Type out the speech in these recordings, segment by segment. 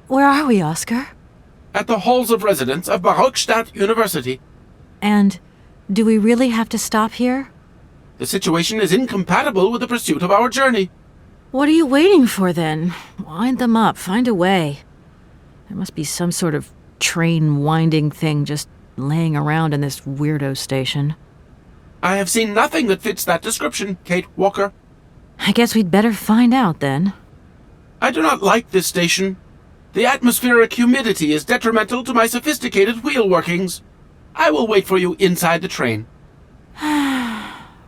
Where are we, Oscar? At the halls of residence of Barrockstadt University. And do we really have to stop here? The situation is incompatible with the pursuit of our journey. What are you waiting for, then? Wind them up. Find a way. There must be some sort of train-winding thing just laying around in this weirdo station. I have seen nothing that fits that description, Кейт Уокър. I guess we'd better find out, then. I do not like this station. The atmospheric humidity is detrimental to my sophisticated wheel workings. I will wait for you inside the train.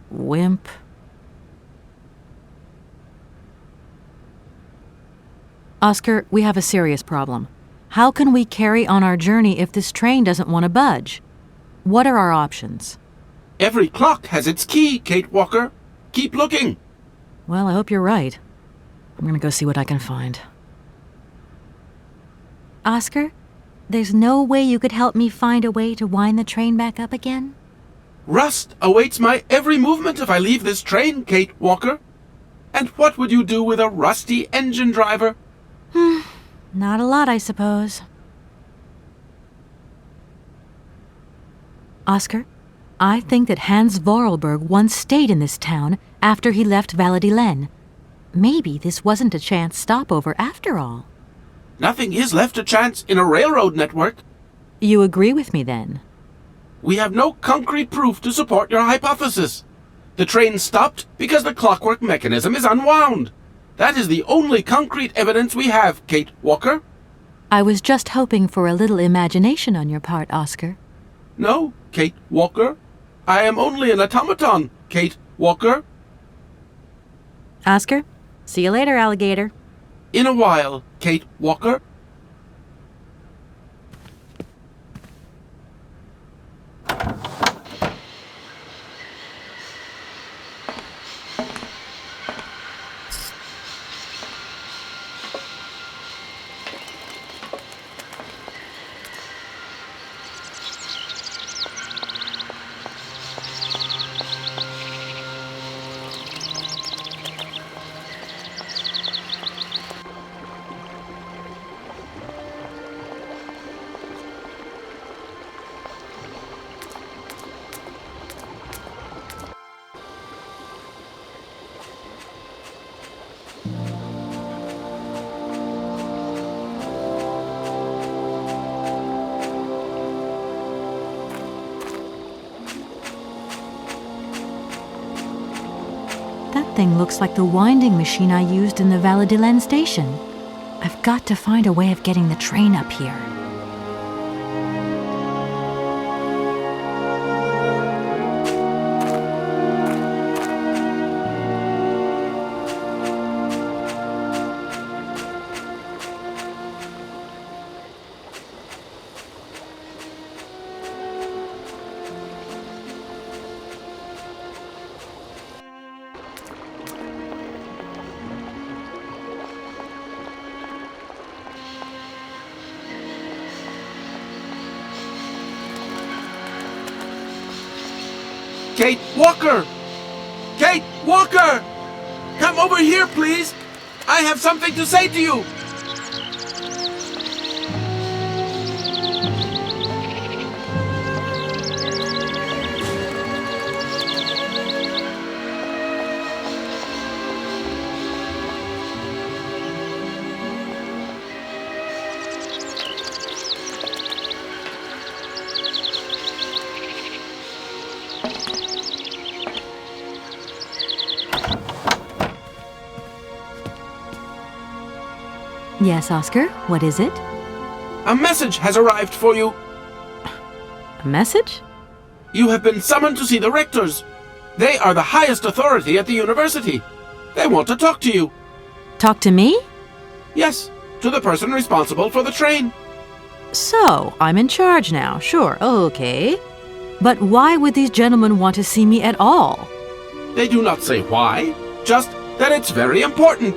Wimp. Oscar, we have a serious problem. How can we carry on our journey if this train doesn't want to budge? What are our options? Every clock has its key, Кейт Уокър. Keep looking. Well, I hope you're right. I'm gonna go see what I can find. Oscar, there's no way you could help me find a way to wind the train back up again? Rust awaits my every movement if I leave this train, Кейт Уокър. And what would you do with a rusty engine driver? Not a lot, I suppose. Oscar, I think that Hans Vorarlberg once stayed in this town after he left Valladolid. Maybe this wasn't a chance stopover after all. Nothing is left to chance in a railroad network. You agree with me, then? We have no concrete proof to support your hypothesis. The train stopped because the clockwork mechanism is unwound. That is the only concrete evidence we have, Кейт Уокър. I was just hoping for a little imagination on your part, Oscar. No, Кейт Уокър. I am only an automaton, Кейт Уокър. Oscar, see you later, alligator. In a while, Кейт Уокър. That thing looks like the winding machine I used in the Valladolid station. I've got to find a way of getting the train up here. Кейт Уокър! Кейт Уокър! Come over here, please! I have something to say to you! Yes, Oscar, what is it? A message has arrived for you. A message? You have been summoned to see the rectors. They are the highest authority at the university. They want to talk to you. Talk to me? Yes, to the person responsible for the train. So, I'm in charge now, sure, okay. But why would these gentlemen want to see me at all? They do not say why, just that it's very important.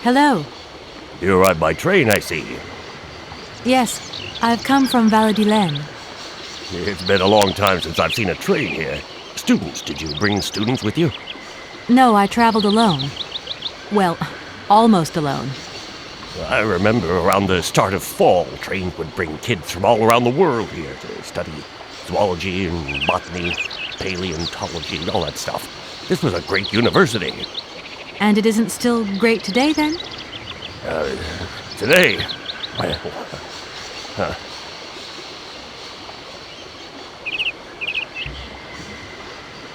Hello. You arrived by train, I see. Yes, I've come from Valladolid. It's been a long time since I've seen a train here. Students, did you bring students with you? No, I traveled alone. Well, almost alone. I remember around the start of fall, trains would bring kids from all around the world here to study zoology and botany, paleontology, and all that stuff. This was a great university. And it isn't still great today, then? Today, well,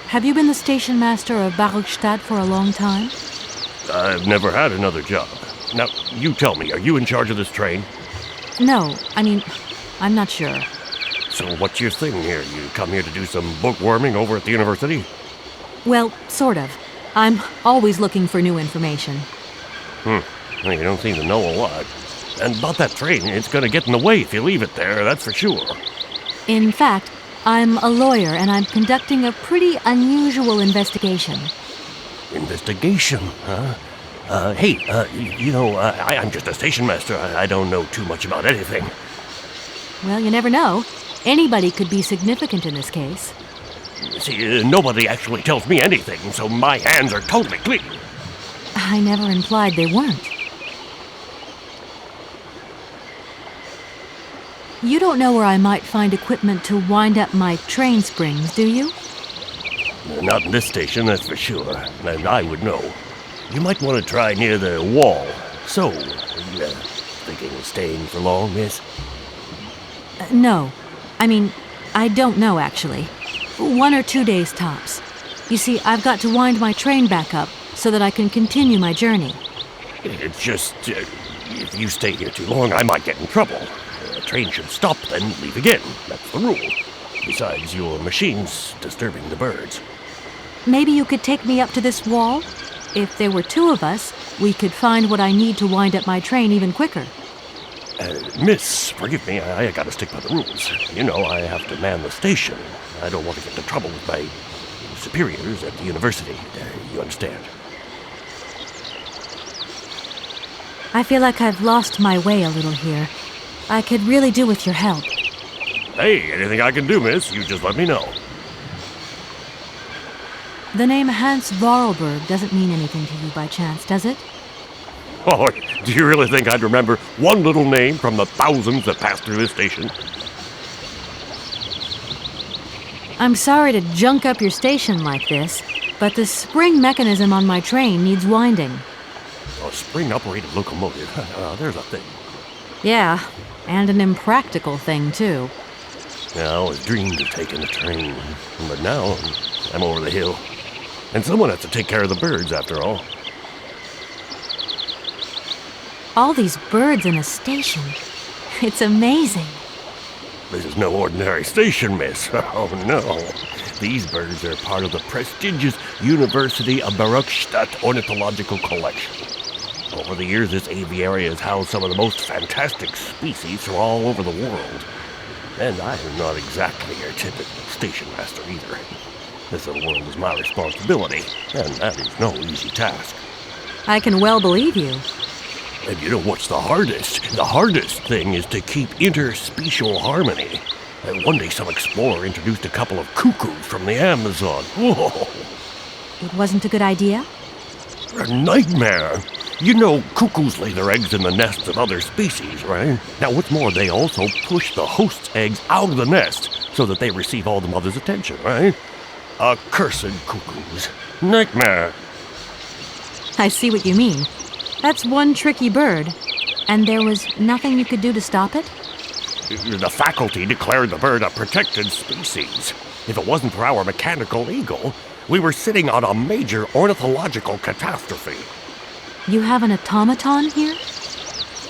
Have you been the station master of Barrockstadt for a long time? I've never had another job. Now, you tell me, are you in charge of this train? No, I'm not sure. So what's your thing here? You come here to do some bookworming over at the university? Well, sort of. I'm always looking for new information. Well, you don't seem to know a lot. And about that train, it's gonna get in the way if you leave it there, that's for sure. In fact, I'm a lawyer and I'm conducting a pretty unusual investigation. Investigation, huh? Hey, I'm just a station master. I don't know too much about anything. Well, you never know. Anybody could be significant in this case. See, nobody actually tells me anything, so my hands are totally clean. I never implied they weren't. You don't know where I might find equipment to wind up my train springs, do you? Not in this station, that's for sure. And I would know. You might want to try near the wall. So, are you thinking of staying for long, miss? No. I don't know, actually. 1 or 2 days tops. You see, I've got to wind my train back up so that I can continue my journey. It's just, if you stay here too long, I might get in trouble. The train should stop, then leave again. That's the rule. Besides, your machine's disturbing the birds. Maybe you could take me up to this wall? If there were 2 of us, we could find what I need to wind up my train even quicker. Miss, forgive me, I gotta stick by the rules. You know, I have to man the station. I don't want to get into trouble with my superiors at the university. You understand? I feel like I've lost my way a little here. I could really do with your help. Hey, anything I can do, miss, you just let me know. The name Hans Vorarlberg doesn't mean anything to you by chance, does it? Oh, do you really think I'd remember one little name from the thousands that pass through this station? I'm sorry to junk up your station like this, but the spring mechanism on my train needs winding. A spring-operated locomotive. There's a thing. Yeah, and an impractical thing, too. Yeah, I always dreamed of taking a train, but now I'm over the hill. And someone has to take care of the birds, after all. All these birds in a station. It's amazing. This is no ordinary station, miss. Oh, no. These birds are part of the prestigious University of Barrockstadt ornithological collection. Over the years, this aviary has housed some of the most fantastic species from all over the world. And I am not exactly your typical station master either. This little world is my responsibility, and that is no easy task. I can well believe you. And you know what's the hardest? The hardest thing is to keep interspecial harmony. One day some explorer introduced a couple of cuckoos from the Amazon. Whoa! It wasn't a good idea? A nightmare! You know, cuckoos lay their eggs in the nests of other species, right? Now, what's more, they also push the host's eggs out of the nest so that they receive all the mother's attention, right? Accursed cuckoos. Nightmare. I see what you mean. That's one tricky bird. And there was nothing you could do to stop it? The faculty declared the bird a protected species. If it wasn't for our mechanical eagle, we were sitting on a major ornithological catastrophe. You have an automaton here?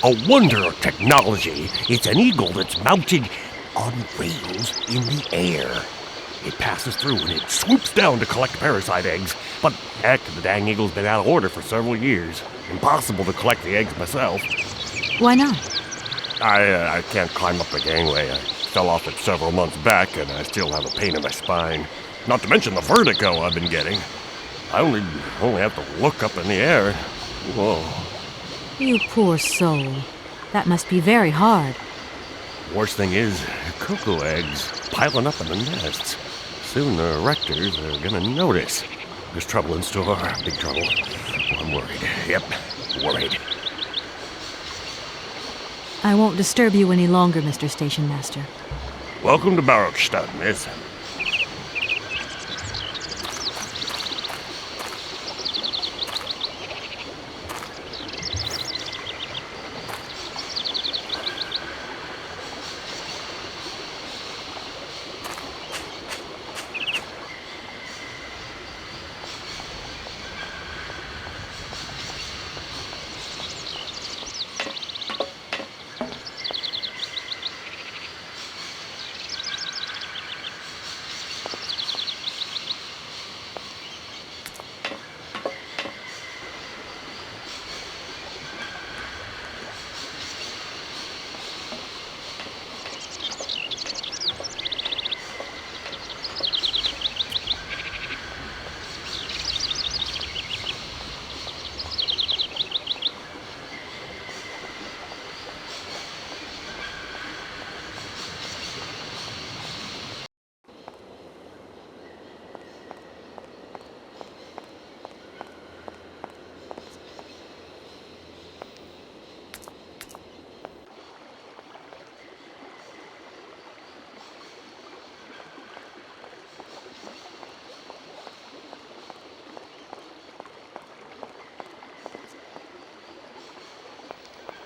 A wonder of technology. It's an eagle that's mounted on wings in the air. It passes through and it swoops down to collect parasite eggs. But heck, the dang eagle's been out of order for several years. Impossible to collect the eggs myself. Why not? I can't climb up the gangway. I fell off it several months back and I still have a pain in my spine. Not to mention the vertigo I've been getting. I only have to look up in the air. Whoa. You poor soul. That must be very hard. Worst thing is, cocoa eggs piling up in the nests. Soon the rectors are gonna notice. There's trouble in store, big trouble. Oh, I'm worried. Yep, worried. I won't disturb you any longer, Mr. Station Master. Welcome to Barrockstadt, miss.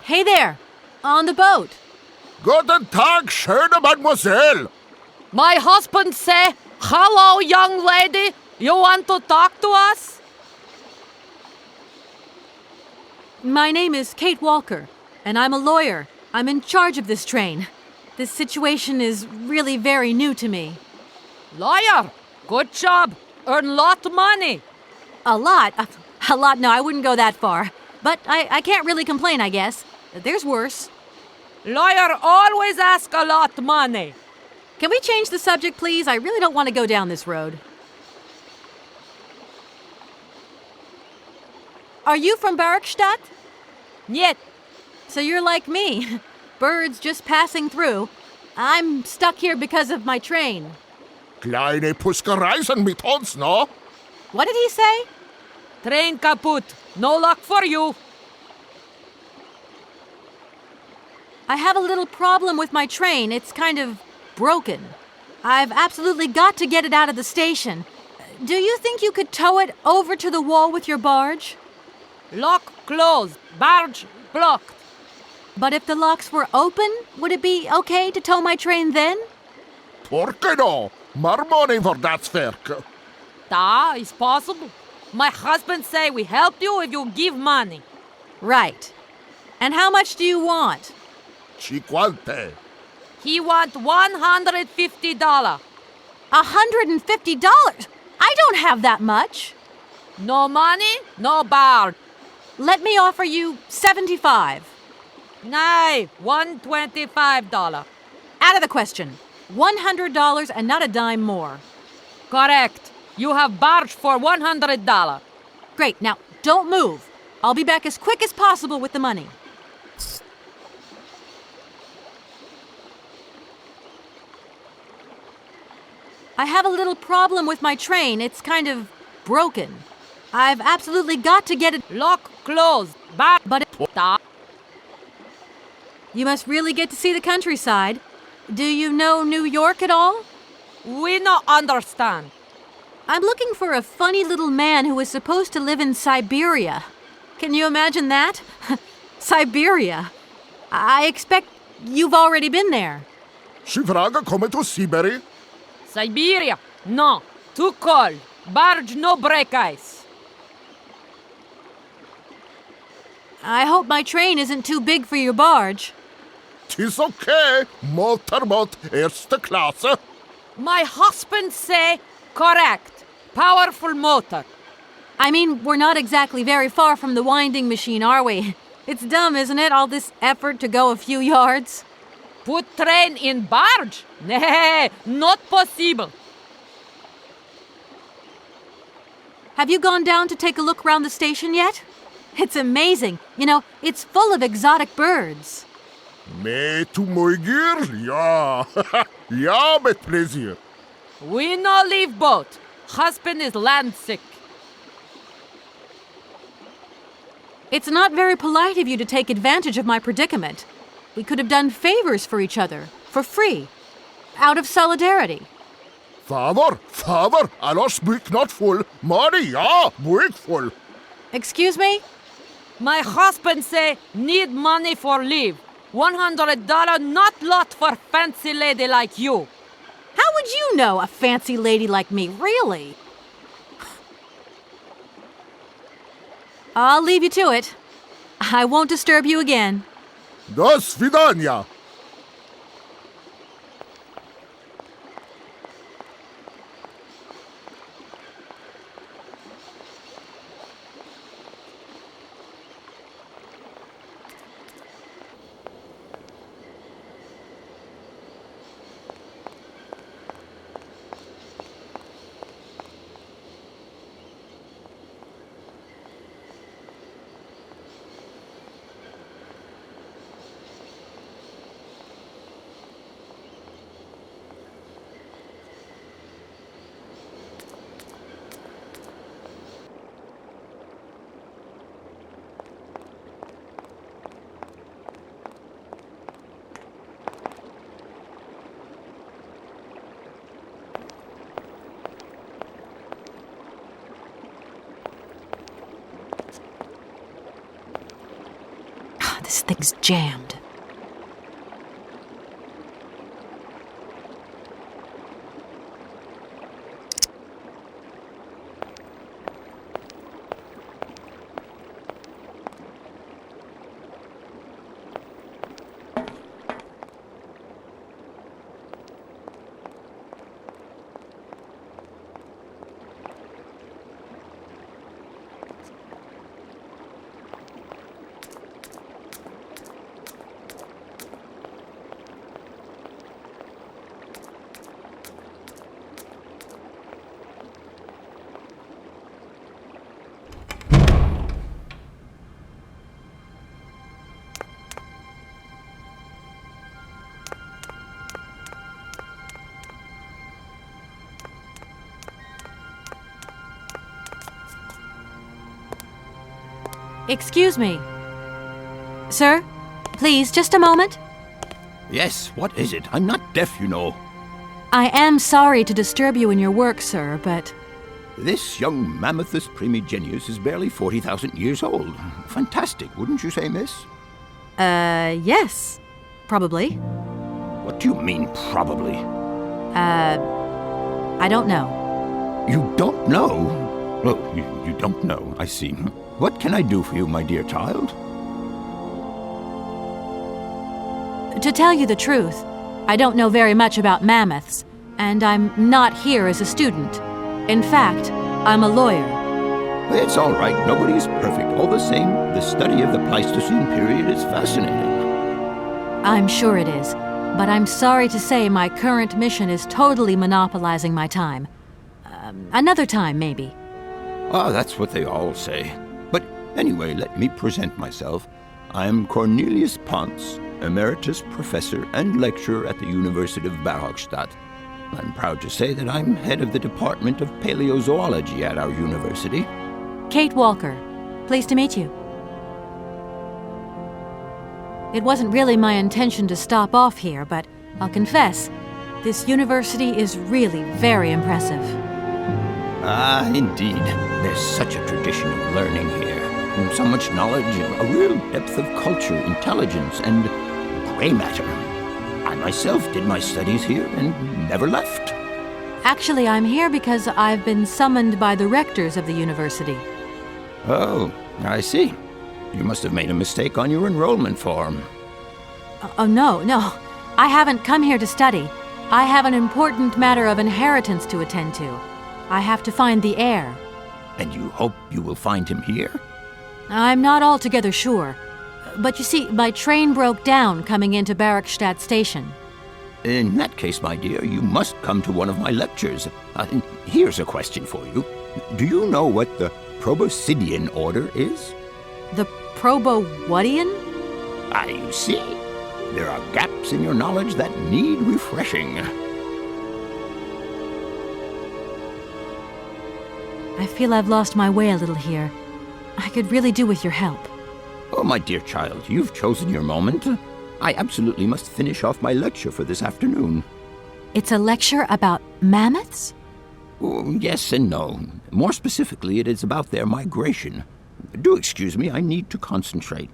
Hey there! On the boat! Guten Tag, schöne Mademoiselle. My husband say, "Hello, young lady. You want to talk to us?" My name is Кейт Уокър, and I'm a lawyer. I'm in charge of this train. This situation is really very new to me. Lawyer, good job. Earn lot of money. A lot? A lot? No, I wouldn't go that far. But I can't really complain, I guess. There's worse. Lawyer always ask a lot of money. Can we change the subject, please? I really don't want to go down this road. Are you from Barrockstadt? Нет. So you're like me. Birds just passing through. I'm stuck here because of my train. Kleine Puskereisen mit uns, no? What did he say? Train kaput. No luck for you. I have a little problem with my train. It's kind of broken. I've absolutely got to get it out of the station. Do you think you could tow it over to the wall with your barge? Lock closed. Barge blocked. But if the locks were open, would it be okay to tow my train then? Por que no? More money for that werk. Da is possible. My husband say we help you if you give money. Right. And how much do you want? Cinquante. He want $150. $150? I don't have that much. No money, no barge. Let me offer you $75. Nay, $125. Out of the question. $100 and not a dime more. Correct. You have barge for $100. Great. Now, don't move. I'll be back as quick as possible with the money. I have a little problem with my train. It's kind of broken. I've absolutely got to get it. Lock closed. But You must really get to see the countryside. Do you know New York at all? we no understand. I'm looking for a funny little man who is supposed to live in Syberia. Can you imagine that? Syberia. I expect you've already been there. Sie vragen komme to Syberia. Syberia. No. Too cold. Barge no break ice. I hope my train isn't too big for your barge. Tis okay. Motorboat erste Klasse. My husband say correct. Powerful motor. I mean, we're not exactly very far from the winding machine, are we? It's dumb, isn't it, all this effort to go a few yards? Put train in barge? Nah, not possible. Have you gone down to take a look around the station yet? It's amazing. You know, it's full of exotic birds. Mee to my girl? Ja. Ja, met plezier. We no leave boat. Husband is land sick. It's not very polite of you to take advantage of my predicament. We could have done favors for each other, for free, out of solidarity. Father, Allah speak not full. Money, ja, break full. Excuse me? My husband say need money for leave. $100 not lot for fancy lady like you. How would you know, a fancy lady like me, really? I'll leave you to it. I won't disturb you again. До свидания. This thing's jammed. Excuse me. Sir, please, just a moment. Yes, what is it? I'm not deaf, you know. I am sorry to disturb you in your work, sir, but... This young mammothus primigenius is barely 40,000 years old. Fantastic, wouldn't you say, miss? Yes. Probably. What do you mean, probably? I don't know. You don't know? Oh, you don't know, I see. What can I do for you, my dear child? To tell you the truth, I don't know very much about mammoths, and I'm not here as a student. In fact, I'm a lawyer. It's all right. Nobody is perfect. All the same, the study of the Pleistocene period is fascinating. I'm sure it is, but I'm sorry to say my current mission is totally monopolizing my time. Another time, maybe. Ah, that's what they all say. But anyway, let me present myself. I am Cornelius Ponce, Emeritus Professor and Lecturer at the University of Barrockstadt. I'm proud to say that I'm head of the Department of Paleozoology at our university. Кейт Уокър. Pleased to meet you. It wasn't really my intention to stop off here, but I'll confess, this university is really very impressive. Ah, indeed. There's such a tradition of learning here. So much knowledge, a real depth of culture, intelligence, and gray matter. I myself did my studies here and never left. Actually, I'm here because I've been summoned by the rectors of the university. Oh, I see. You must have made a mistake on your enrollment form. Oh, no. I haven't come here to study. I have an important matter of inheritance to attend to. I have to find the heir. And you hope you will find him here? I'm not altogether sure. But you see, my train broke down coming into Barrockstadt station. In that case, my dear, you must come to one of my lectures. Here's a question for you. Do you know what the Proboscidean order is? The probo-whatian? You see? There are gaps in your knowledge that need refreshing. I feel I've lost my way a little here. I could really do with your help. Oh, my dear child, you've chosen your moment. I absolutely must finish off my lecture for this afternoon. It's a lecture about mammoths? Oh, yes and no. More specifically, it is about their migration. Do excuse me, I need to concentrate.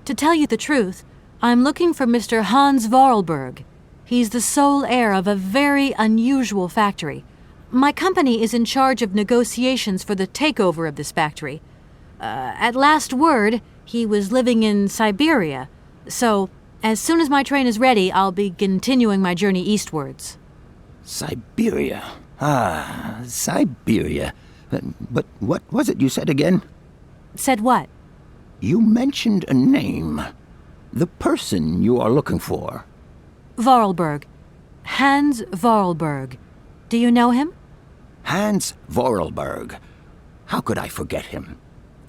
To tell you the truth, I'm looking for Mr. Hans Vorarlberg. He's the sole heir of a very unusual factory. My company is in charge of negotiations for the takeover of this factory. At last word, he was living in Syberia. So, as soon as my train is ready, I'll be continuing my journey eastwards. Syberia. Syberia. But what was it you said again? Said what? You mentioned a name. The person you are looking for. Vorarlberg. Hans Vorarlberg. Do you know him? Hans Vorarlberg. How could I forget him?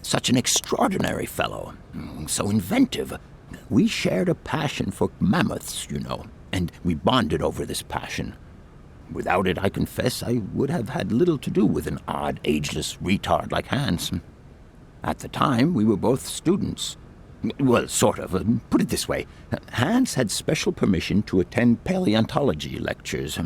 Such an extraordinary fellow. So inventive. We shared a passion for mammoths, you know, and we bonded over this passion. Without it, I confess, I would have had little to do with an odd, ageless retard like Hans. At the time, we were both students. Well, sort of. Put it this way. Hans had special permission to attend paleontology lectures.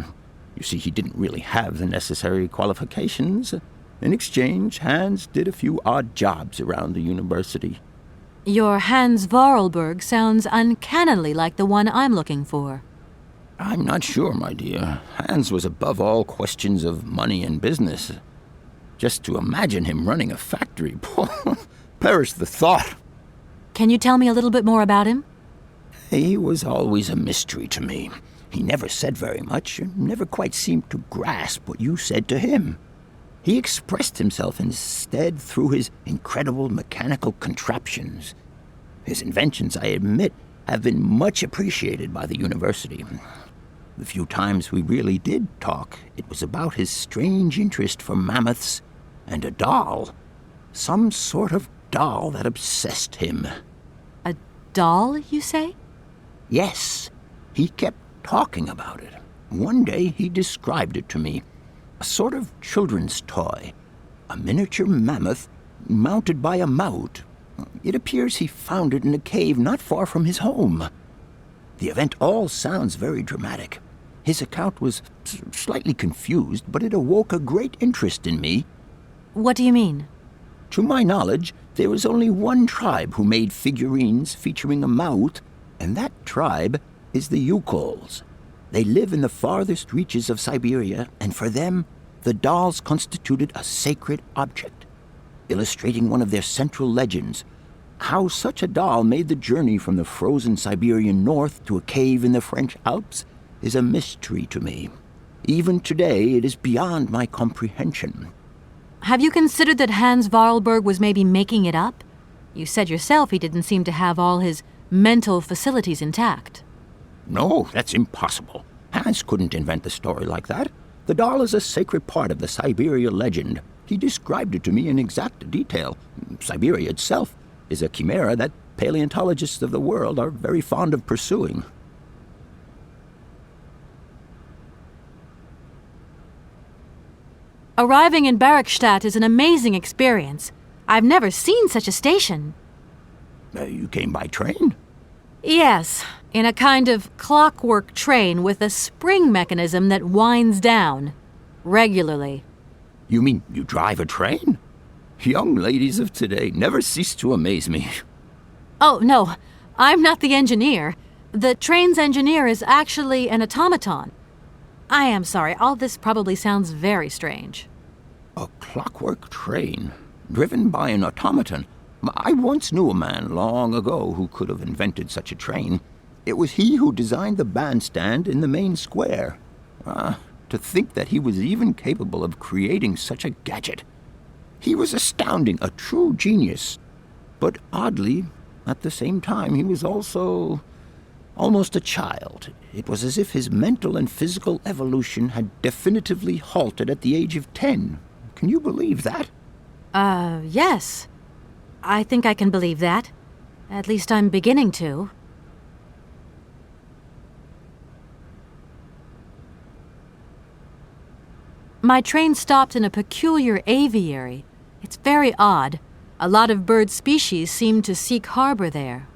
You see, he didn't really have the necessary qualifications. In exchange, Hans did a few odd jobs around the university. Your Hans Vorarlberg sounds uncannily like the one I'm looking for. I'm not sure, my dear. Hans was above all questions of money and business. Just to imagine him running a factory, perish the thought. Can you tell me a little bit more about him? He was always a mystery to me. He never said very much, never quite seemed to grasp what you said to him. He expressed himself instead through his incredible mechanical contraptions. His inventions, I admit, have been much appreciated by the university. The few times we really did talk, it was about his strange interest for mammoths and a doll. Some sort of doll that obsessed him. A doll, you say? Yes. He kept talking about it. One day he described it to me. A sort of children's toy. A miniature mammoth mounted by a maut. It appears he found it in a cave not far from his home. The event all sounds very dramatic. His account was slightly confused, but it awoke a great interest in me. What do you mean? To my knowledge, there is only one tribe who made figurines featuring a maut, and that tribe is the Yukols. They live in the farthest reaches of Syberia, and for them, the dolls constituted a sacred object, illustrating one of their central legends. How such a doll made the journey from the frozen Siberian north to a cave in the French Alps is a mystery to me. Even today, it is beyond my comprehension. Have you considered that Hans Vorarlberg was maybe making it up? You said yourself he didn't seem to have all his mental facilities intact. No, that's impossible. Hans couldn't invent a story like that. The doll is a sacred part of the Syberia legend. He described it to me in exact detail. Syberia itself is a chimera that paleontologists of the world are very fond of pursuing. Arriving in Barrockstadt is an amazing experience. I've never seen such a station. You came by train? Yes, in a kind of clockwork train with a spring mechanism that winds down regularly. You mean you drive a train? Young ladies of today never cease to amaze me. Oh, no, I'm not the engineer. The train's engineer is actually an automaton. I am sorry, all this probably sounds very strange. A clockwork train, driven by an automaton. I once knew a man long ago who could have invented such a train. It was he who designed the bandstand in the main square. To think that he was even capable of creating such a gadget. He was astounding, a true genius. But oddly, at the same time, he was also almost a child. It was as if his mental and physical evolution had definitively halted at the age of 10, Can you believe that? Yes. I think I can believe that. At least I'm beginning to. My train stopped in a peculiar aviary. It's very odd. A lot of bird species seem to seek harbor there.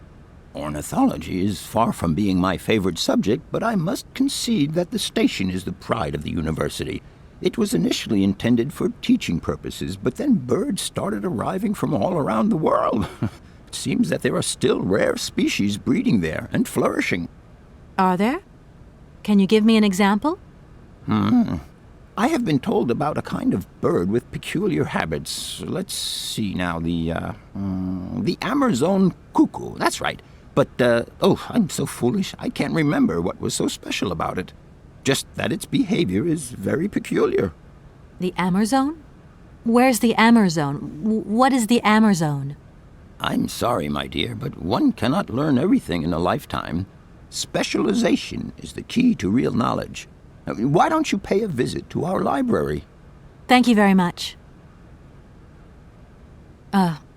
Ornithology is far from being my favorite subject, but I must concede that the station is the pride of the university. It was initially intended for teaching purposes, but then birds started arriving from all around the world. It seems that there are still rare species breeding there and flourishing. Are there? Can you give me an example? I have been told about a kind of bird with peculiar habits. Let's see now, the Amazon cuckoo, that's right. But, I'm so foolish, I can't remember what was so special about it. Just that its behavior is very peculiar. The Amazon? Where's the Amazon? What is the Amazon? I'm sorry, my dear, but one cannot learn everything in a lifetime. Specialization is the key to real knowledge. Why don't you pay a visit to our library? Thank you very much.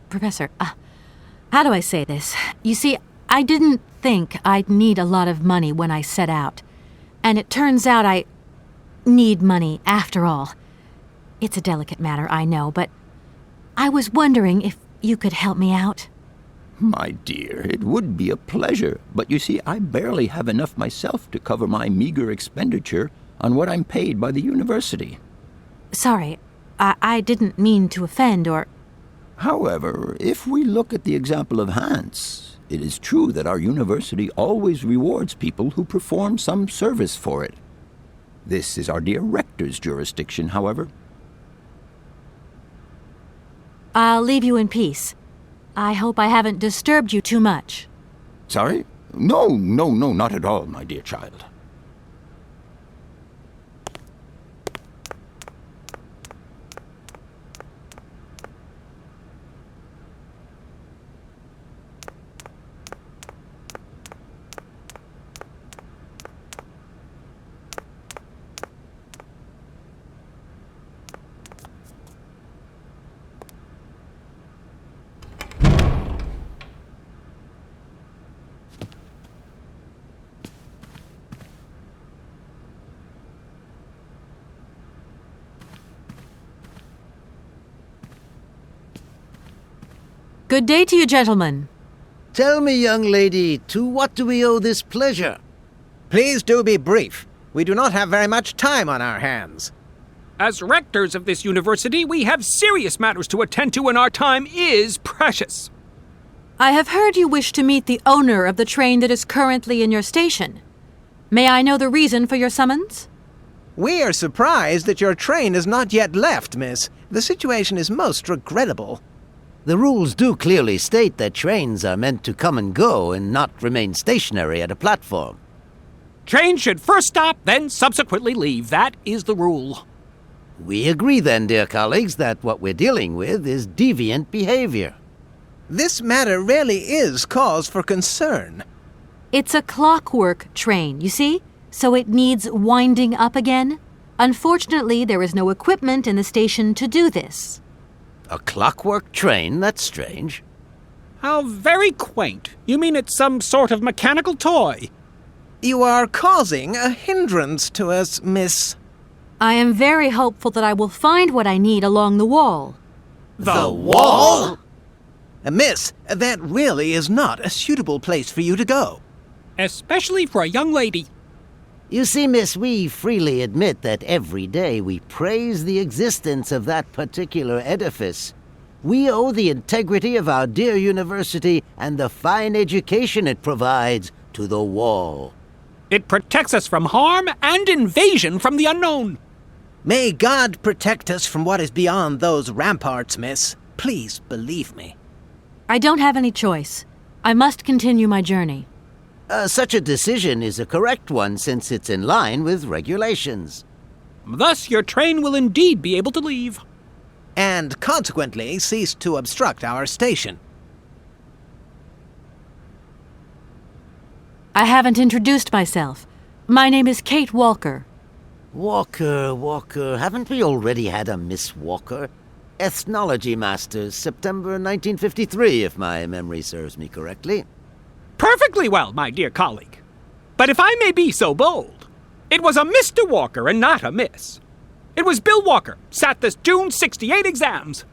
Professor, how do I say this? You see, I didn't think I'd need a lot of money when I set out. And it turns out I need money after all. It's a delicate matter, I know, but I was wondering if you could help me out. My dear, it would be a pleasure, but you see, I barely have enough myself to cover my meager expenditure on what I'm paid by the university. Sorry, I didn't mean to offend or... However, if we look at the example of Hans, it is true that our university always rewards people who perform some service for it. This is our dear rector's jurisdiction, however. I'll leave you in peace. I hope I haven't disturbed you too much. Sorry? No, not at all, my dear child. Good day to you, gentlemen. Tell me, young lady, to what do we owe this pleasure? Please do be brief. We do not have very much time on our hands. As rectors of this university, we have serious matters to attend to, and our time is precious. I have heard you wish to meet the owner of the train that is currently in your station. May I know the reason for your summons? We are surprised that your train has not yet left, miss. The situation is most regrettable. The rules do clearly state that trains are meant to come and go and not remain stationary at a platform. Trains should first stop, then subsequently leave. That is the rule. We agree then, dear colleagues, that what we're dealing with is deviant behavior. This matter really is cause for concern. It's a clockwork train, you see? So it needs winding up again. Unfortunately, there is no equipment in the station to do this. A clockwork train? That's strange. How very quaint. You mean it's some sort of mechanical toy? You are causing a hindrance to us, miss. I am very hopeful that I will find what I need along the wall. The wall? Miss, that really is not a suitable place for you to go. Especially for a young lady. You see, miss, we freely admit that every day we praise the existence of that particular edifice. We owe the integrity of our dear university and the fine education it provides to the wall. It protects us from harm and invasion from the unknown. May God protect us from what is beyond those ramparts, miss. Please believe me. I don't have any choice. I must continue my journey. Such a decision is a correct one since it's in line with regulations. Thus, your train will indeed be able to leave. And consequently cease to obstruct our station. I haven't introduced myself. My name is Кейт Уокър. Walker, haven't we already had a Miss Walker? Ethnology Masters, September 1953, if my memory serves me correctly. Perfectly well, my dear colleague. But if I may be so bold, it was a Mr. Walker and not a Miss. It was Bill Walker, sat the June 68 exams.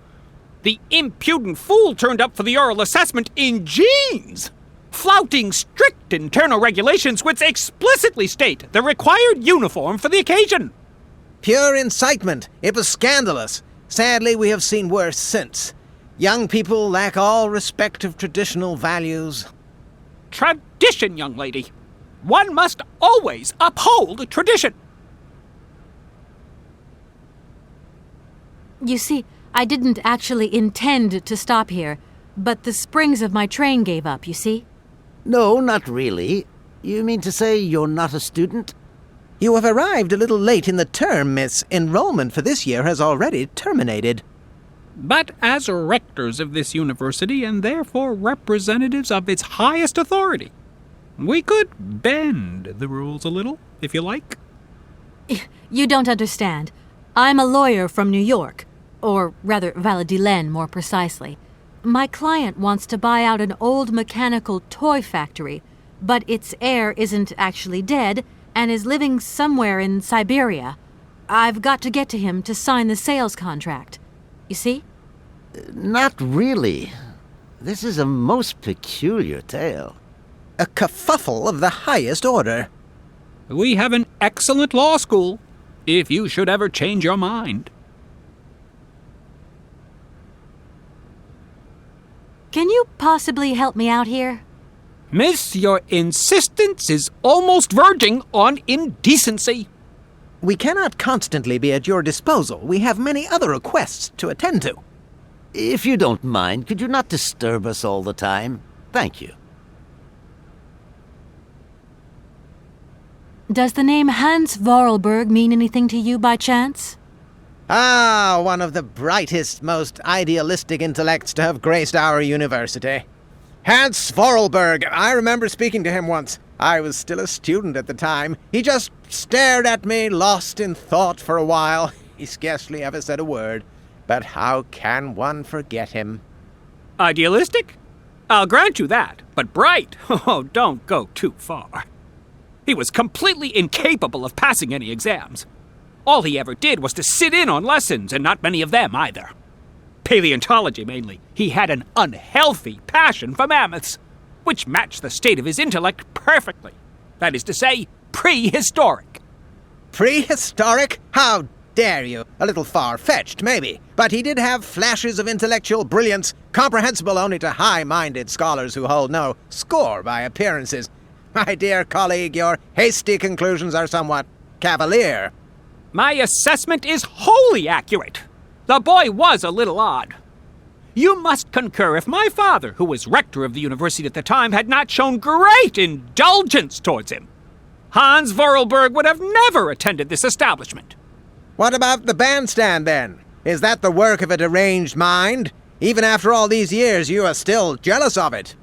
The impudent fool turned up for the oral assessment in jeans, flouting strict internal regulations which explicitly state the required uniform for the occasion. Pure incitement. It was scandalous. Sadly, we have seen worse since. Young people lack all respect of traditional values. Tradition, young lady. One must always uphold tradition. You see, I didn't actually intend to stop here, but the springs of my train gave up, you see? No, not really. You mean to say you're not a student? You have arrived a little late in the term, miss. Enrollment for this year has already terminated. But as rectors of this university and therefore representatives of its highest authority, we could bend the rules a little, if you like. You don't understand. I'm a lawyer from New York, or rather Valladolid more precisely. My client wants to buy out an old mechanical toy factory, but its heir isn't actually dead and is living somewhere in Syberia. I've got to get to him to sign the sales contract. You see? Not really. This is a most peculiar tale. A kerfuffle of the highest order. We have an excellent law school, if you should ever change your mind. Can you possibly help me out here? Miss, your insistence is almost verging on indecency. We cannot constantly be at your disposal. We have many other requests to attend to. If you don't mind, could you not disturb us all the time? Thank you. Does the name Hans Vorarlberg mean anything to you by chance? Ah, one of the brightest, most idealistic intellects to have graced our university. Hans Vorarlberg. I remember speaking to him once. I was still a student at the time. He just stared at me, lost in thought for a while. He scarcely ever said a word. But how can one forget him? Idealistic? I'll grant you that. But bright? Oh, don't go too far. He was completely incapable of passing any exams. All he ever did was to sit in on lessons, and not many of them either. Paleontology, mainly. He had an unhealthy passion for mammoths, which matched the state of his intellect perfectly. That is to say, prehistoric. Prehistoric? How dare you? A little far-fetched, maybe. But he did have flashes of intellectual brilliance, comprehensible only to high-minded scholars who hold no score by appearances. My dear colleague, your hasty conclusions are somewhat cavalier. My assessment is wholly accurate. The boy was a little odd. You must concur if my father, who was rector of the university at the time, had not shown great indulgence towards him. Hans Vorarlberg would have never attended this establishment. What about the bandstand, then? Is that the work of a deranged mind? Even after all these years, you are still jealous of it.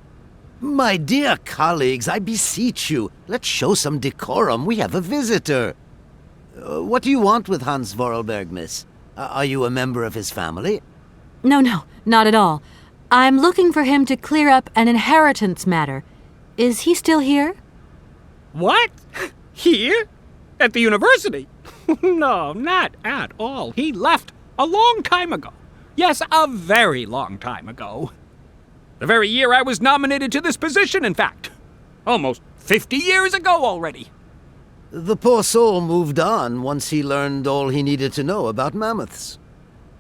My dear colleagues, I beseech you, let's show some decorum. We have a visitor. What do you want with Hans Vorarlberg, miss? Are you a member of his family? No, not at all. I'm looking for him to clear up an inheritance matter. Is he still here? What? Here? At the university? No, not at all. He left a long time ago. Yes, a very long time ago. The very year I was nominated to this position, in fact. Almost 50 years ago already. The poor soul moved on once he learned all he needed to know about mammoths.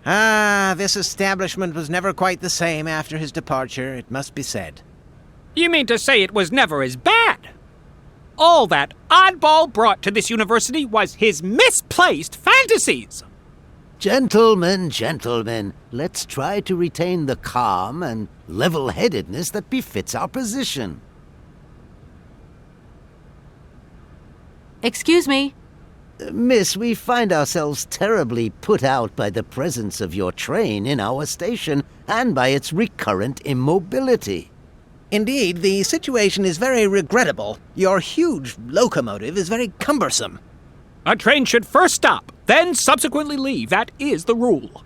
Ah, this establishment was never quite the same after his departure, it must be said. You mean to say it was never as bad? All that oddball brought to this university was his misplaced fantasies. Gentlemen, let's try to retain the calm and level-headedness that befits our position. Excuse me. Miss, we find ourselves terribly put out by the presence of your train in our station and by its recurrent immobility. Indeed, the situation is very regrettable. Your huge locomotive is very cumbersome. A train should first stop, then subsequently leave. That is the rule.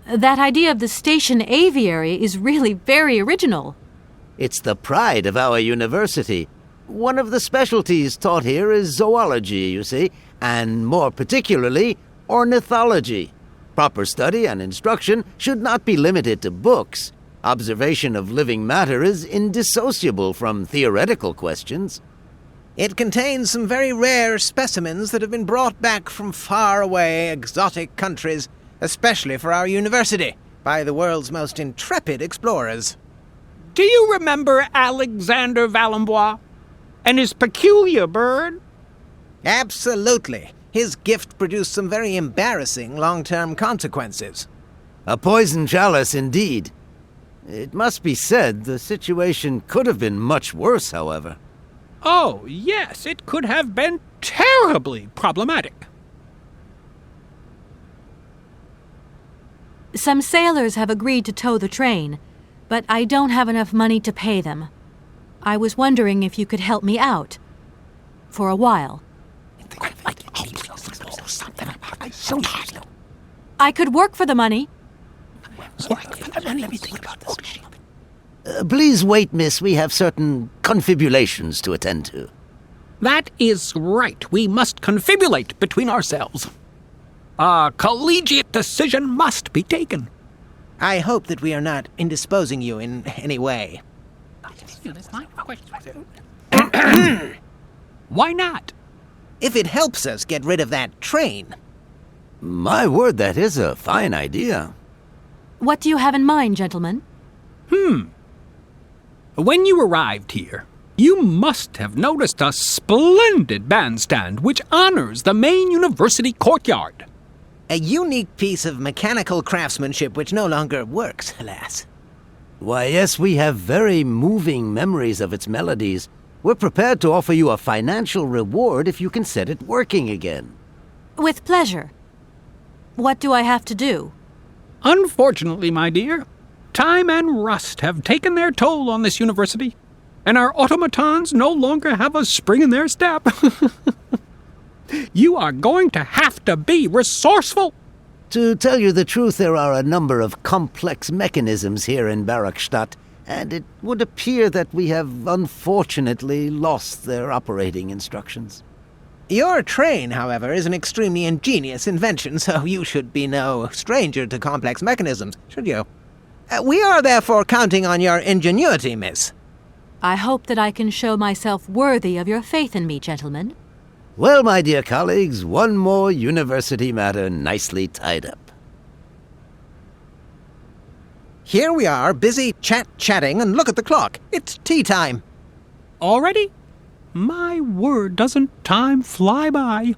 That idea of the station aviary is really very original. It's the pride of our university. One of the specialties taught here is zoology, you see, and more particularly, ornithology. Proper study and instruction should not be limited to books. Observation of living matter is indissociable from theoretical questions. It contains some very rare specimens that have been brought back from far-away exotic countries, especially for our university, by the world's most intrepid explorers. Do you remember Alexander Valenbois and his peculiar bird? Absolutely. His gift produced some very embarrassing long-term consequences. A poison chalice indeed. It must be said the situation could have been much worse, however. Oh, yes, it could have been terribly problematic. Some sailors have agreed to tow the train, but I don't have enough money to pay them. I was wondering if you could help me out. For a while. I could work for the money. Please wait, miss. We have certain confibulations to attend to. That is right. We must confibulate between ourselves. A collegiate decision must be taken. I hope that we are not indisposing you in any way. Why not? If it helps us get rid of that train. My word, that is a fine idea. What do you have in mind, gentlemen? When you arrived here, you must have noticed a splendid bandstand which honors the main university courtyard. A unique piece of mechanical craftsmanship which no longer works, alas. Why, yes, we have very moving memories of its melodies. We're prepared to offer you a financial reward if you can set it working again. With pleasure. What do I have to do? Unfortunately, my dear, time and rust have taken their toll on this university, and our automatons no longer have a spring in their step. You are going to have to be resourceful. To tell you the truth, there are a number of complex mechanisms here in Barrockstadt, and it would appear that we have unfortunately lost their operating instructions. Your train, however, is an extremely ingenious invention, so you should be no stranger to complex mechanisms, should you? We are therefore counting on your ingenuity, miss. I hope that I can show myself worthy of your faith in me, gentlemen. Well, my dear colleagues, one more university matter nicely tied up. Here we are, busy chatting, and look at the clock. It's tea time. Already? My word, doesn't time fly by?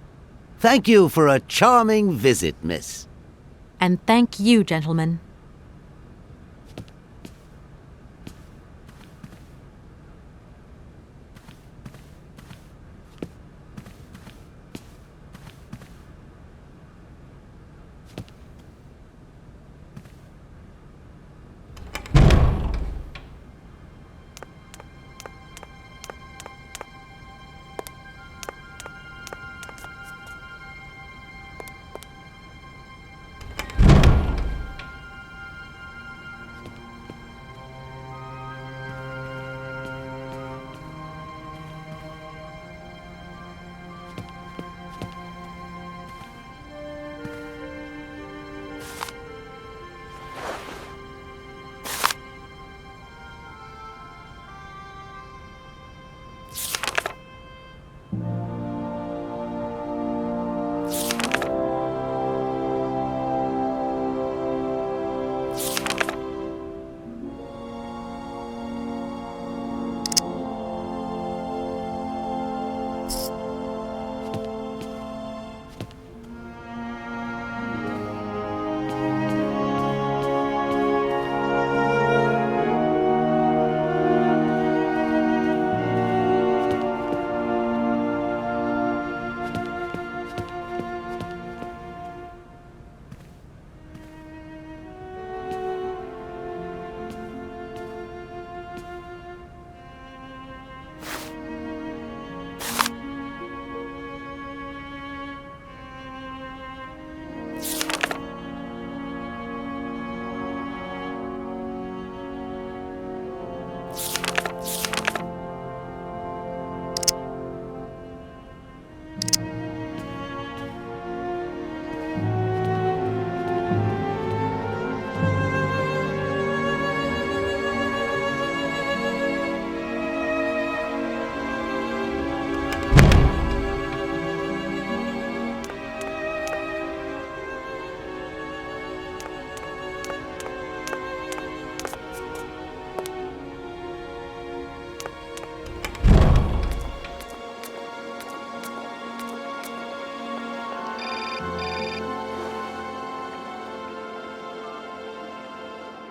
Thank you for a charming visit, miss. And thank you, gentlemen.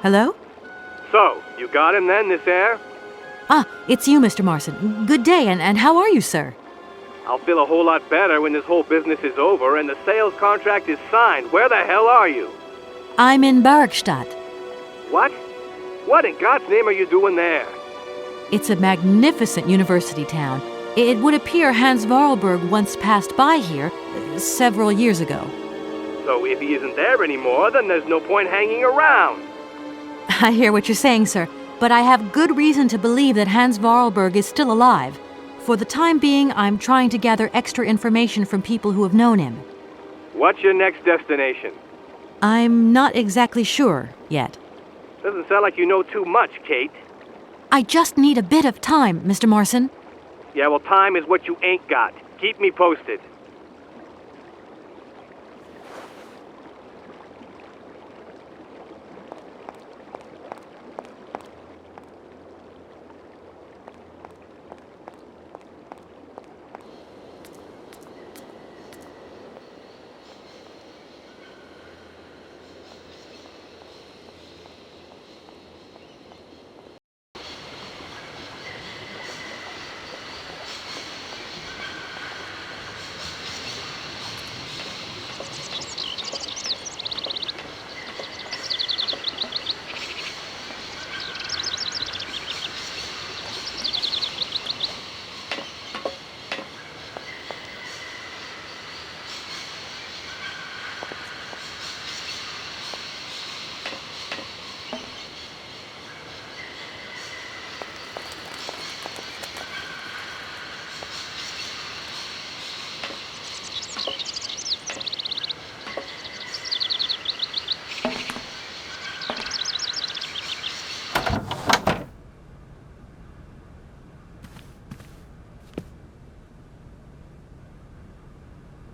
Hello? So, you got him then, this air? Ah, it's you, Mr. Marson. Good day, and how are you, sir? I'll feel a whole lot better when this whole business is over and the sales contract is signed. Where the hell are you? I'm in Barrockstadt. What? What in God's name are you doing there? It's a magnificent university town. It would appear Hans Vorarlberg once passed by here several years ago. So if he isn't there anymore, then there's no point hanging around. I hear what you're saying, sir, but I have good reason to believe that Hans Vorarlberg is still alive. For the time being, I'm trying to gather extra information from people who have known him. What's your next destination? I'm not exactly sure yet. Doesn't sound like you know too much, Kate. I just need a bit of time, Mr. Marson. Yeah, well, time is what you ain't got. Keep me posted.